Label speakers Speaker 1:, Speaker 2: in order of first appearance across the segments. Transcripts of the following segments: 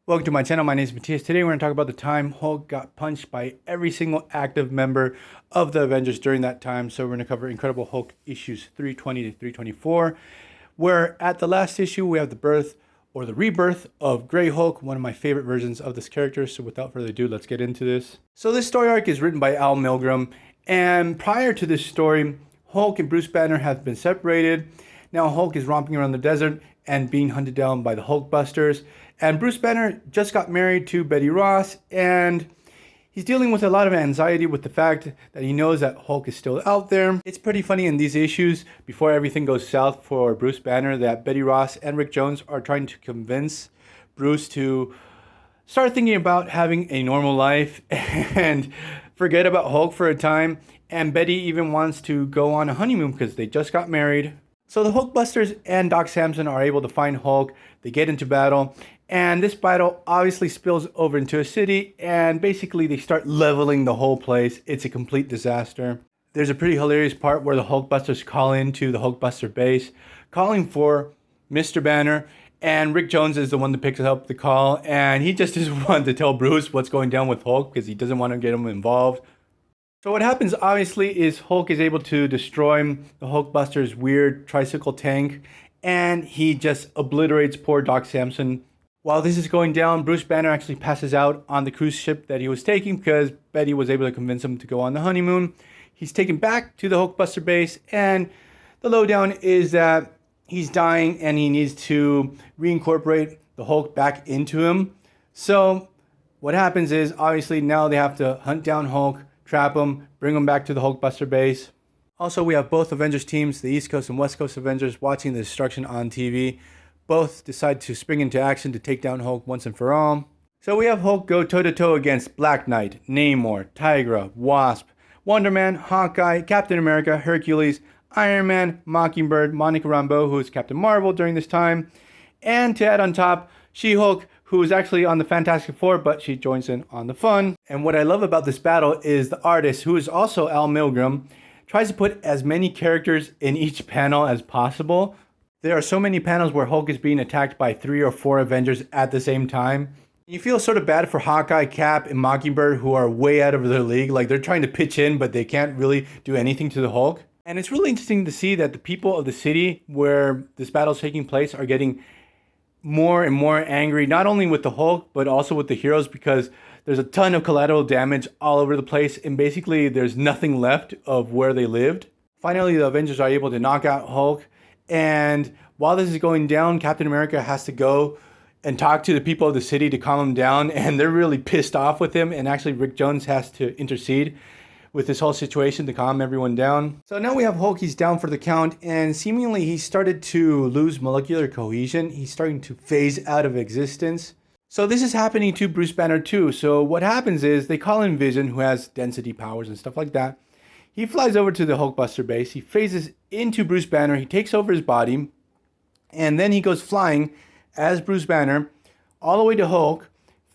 Speaker 1: Welcome to my channel. My name is Matthias. Today we're going to talk about the time Hulk got punched by every single active member of the Avengers during that time. So we're going to cover Incredible Hulk issues 320 to 324, where at the last issue we have the birth or the rebirth of Grey Hulk, one of my favorite versions of this character. So without further ado, let's get into this. So this story arc is written by Al Milgrom, and prior to this story, Hulk and Bruce Banner have been separated. Now Hulk is romping around the desert and being hunted down by the Hulkbusters. And Bruce Banner just got married to Betty Ross, and he's dealing with a lot of anxiety with the fact that he knows that Hulk is still out there. It's pretty funny in these issues, before everything goes south for Bruce Banner, that Betty Ross and Rick Jones are trying to convince Bruce to start thinking about having a normal life and forget about Hulk for a time. And Betty even wants to go on a honeymoon because they just got married. So the Hulkbusters and Doc Samson are able to find Hulk. They get into battle, and this battle obviously spills over into a city, and basically they start leveling the whole place. It's a complete disaster. There's a pretty hilarious part where the Hulkbusters call into the Hulkbuster base, calling for Mr. Banner, and Rick Jones is the one that picks up the call, and he just doesn't want to tell Bruce what's going down with Hulk because he doesn't want to get him involved. So what happens obviously is Hulk is able to destroy the Hulkbuster's weird tricycle tank, and he just obliterates poor Doc Samson. While this is going down, Bruce Banner actually passes out on the cruise ship that he was taking because Betty was able to convince him to go on the honeymoon. He's taken back to the Hulkbuster base, and the lowdown is that he's dying and he needs to reincorporate the Hulk back into him. So what happens is obviously now they have to hunt down Hulk, trap him, bring him back to the Hulkbuster base. Also, we have both Avengers teams, the East Coast and West Coast Avengers, watching the destruction on TV. Both decide to spring into action to take down Hulk once and for all. So we have Hulk go toe-to-toe against Black Knight, Namor, Tigra, Wasp, Wonder Man, Hawkeye, Captain America, Hercules, Iron Man, Mockingbird, Monica Rambeau, who is Captain Marvel during this time, and to add on top, She-Hulk, who is actually on the Fantastic Four, but she joins in on the fun. And what I love about this battle is the artist, who is also Al Milgrom, tries to put as many characters in each panel as possible. There are so many panels where Hulk is being attacked by 3 or 4 Avengers at the same time. You feel sort of bad for Hawkeye, Cap, and Mockingbird, who are way out of their league. Like, they're trying to pitch in, but they can't really do anything to the Hulk. And it's really interesting to see that the people of the city where this battle is taking place are getting more and more angry, not only with the Hulk, but also with the heroes, because there's a ton of collateral damage all over the place, and basically there's nothing left of where they lived. Finally, the Avengers are able to knock out Hulk, and while this is going down, Captain America has to go and talk to the people of the city to calm him down, and they're really pissed off with him, and actually Rick Jones has to intercede with this whole situation to calm everyone down. So now we have Hulk, he's down for the count, and seemingly he started to lose molecular cohesion. He's starting to phase out of existence. So this is happening to Bruce Banner too. So what happens is they call in Vision, who has density powers and stuff like that. He flies over to the Hulkbuster base. He phases into Bruce Banner. He takes over his body, and then he goes flying as Bruce Banner all the way to Hulk,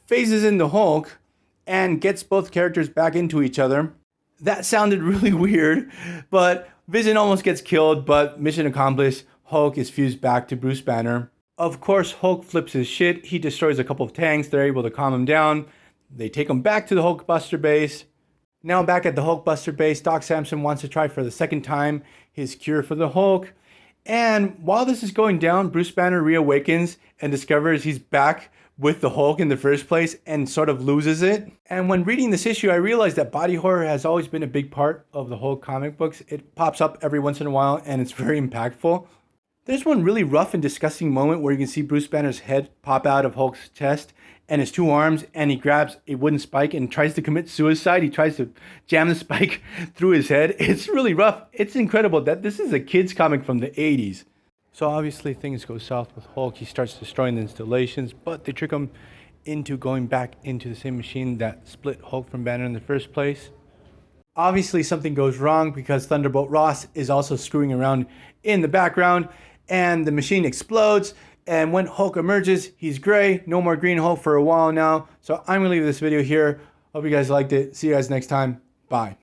Speaker 1: phases into Hulk, and gets both characters back into each other. That sounded really weird, but Vision almost gets killed, but mission accomplished. Hulk is fused back to Bruce Banner. Of course, Hulk flips his shit. He destroys a couple of tanks. They're able to calm him down. They take him back to the Hulkbuster base. Now back at the Hulkbuster base, Doc Samson wants to try for the second time his cure for the Hulk. And while this is going down, Bruce Banner reawakens and discovers he's back with the Hulk in the first place and sort of loses it. And when reading this issue, I realized that body horror has always been a big part of the Hulk comic books. It pops up every once in a while, and it's very impactful. There's one really rough and disgusting moment where you can see Bruce Banner's head pop out of Hulk's chest and his 2 arms, and he grabs a wooden spike and tries to commit suicide. He tries to jam the spike through his head. It's really rough. It's incredible that this is a kid's comic from the 80s. So obviously things go south with Hulk. He starts destroying the installations, but they trick him into going back into the same machine that split Hulk from Banner in the first place. Obviously something goes wrong because Thunderbolt Ross is also screwing around in the background, and the machine explodes. And when Hulk emerges, he's gray. No more green Hulk for a while now. So I'm going to leave this video here. Hope you guys liked it. See you guys next time. Bye.